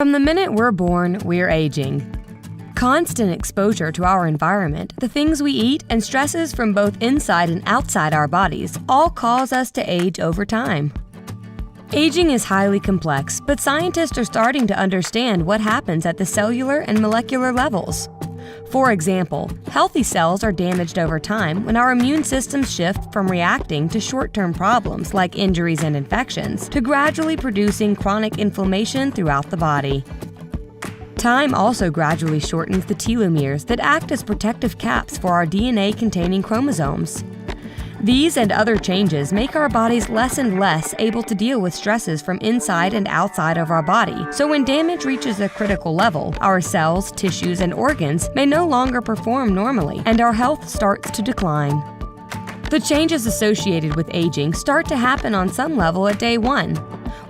From the minute we're born, we're aging. Constant exposure to our environment, the things we eat, and stresses from both inside and outside our bodies all cause us to age over time. Aging is highly complex, but scientists are starting to understand what happens at the cellular and molecular levels. For example, healthy cells are damaged over time when our immune systems shift from reacting to short-term problems like injuries and infections to gradually producing chronic inflammation throughout the body. Time also gradually shortens the telomeres that act as protective caps for our DNA-containing chromosomes. These and other changes make our bodies less and less able to deal with stresses from inside and outside of our body, so when damage reaches a critical level, our cells, tissues, and organs may no longer perform normally, and our health starts to decline. The changes associated with aging start to happen on some level at day 1.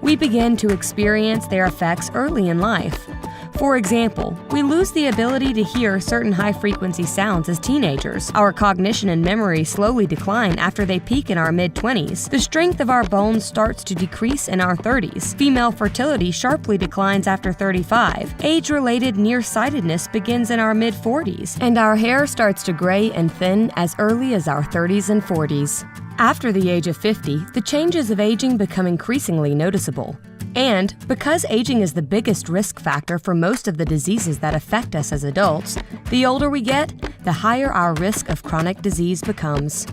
We begin to experience their effects early in life. For example, we lose the ability to hear certain high-frequency sounds as teenagers. Our cognition and memory slowly decline after they peak in our mid-20s. The strength of our bones starts to decrease in our 30s. Female fertility sharply declines after 35. Age-related nearsightedness begins in our mid-40s. And our hair starts to gray and thin as early as our 30s and 40s. After the age of 50, the changes of aging become increasingly noticeable. And because aging is the biggest risk factor for most of the diseases that affect us as adults, the older we get, the higher our risk of chronic disease becomes.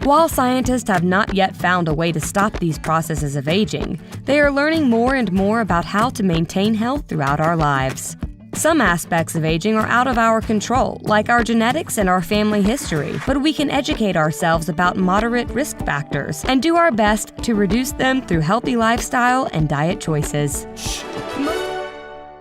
While scientists have not yet found a way to stop these processes of aging, they are learning more and more about how to maintain health throughout our lives. Some aspects of aging are out of our control, like our genetics and our family history, but we can educate ourselves about moderate risk factors and do our best to reduce them through healthy lifestyle and diet choices.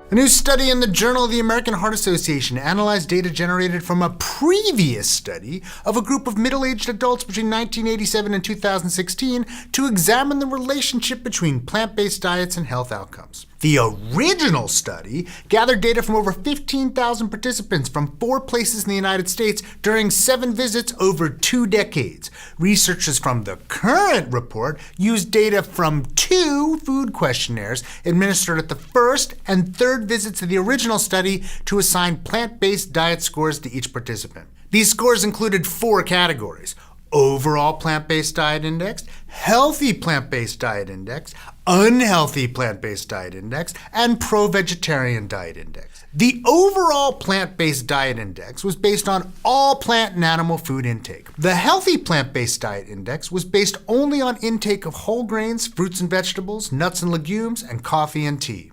A new study in the Journal of the American Heart Association analyzed data generated from a previous study of a group of middle-aged adults between 1987 and 2016 to examine the relationship between plant-based diets and health outcomes. The original study gathered data from over 15,000 participants from 4 places in the United States during 7 visits over 2 decades. Researchers from the current report used data from 2 food questionnaires administered at the first and third visits of the original study to assign plant-based diet scores to each participant. These scores included 4 categories: overall plant-based diet index, healthy plant-based diet index, unhealthy plant-based diet index, and pro-vegetarian diet index. The overall plant-based diet index was based on all plant and animal food intake. The healthy plant-based diet index was based only on intake of whole grains, fruits and vegetables, nuts and legumes, and coffee and tea.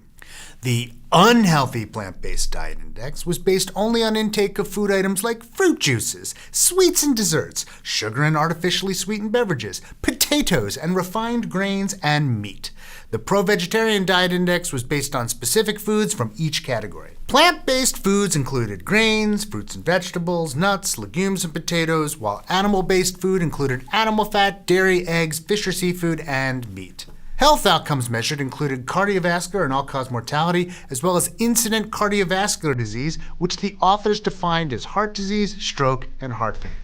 The unhealthy plant-based diet index was based only on intake of food items like fruit juices, sweets and desserts, sugar and artificially sweetened beverages, potatoes and refined grains, and meat. The pro-vegetarian diet index was based on specific foods from each category. Plant-based foods included grains, fruits and vegetables, nuts, legumes, and potatoes, while animal-based food included animal fat, dairy, eggs, fish or seafood, and meat. Health outcomes measured included cardiovascular and all-cause mortality, as well as incident cardiovascular disease, which the authors defined as heart disease, stroke, and heart failure.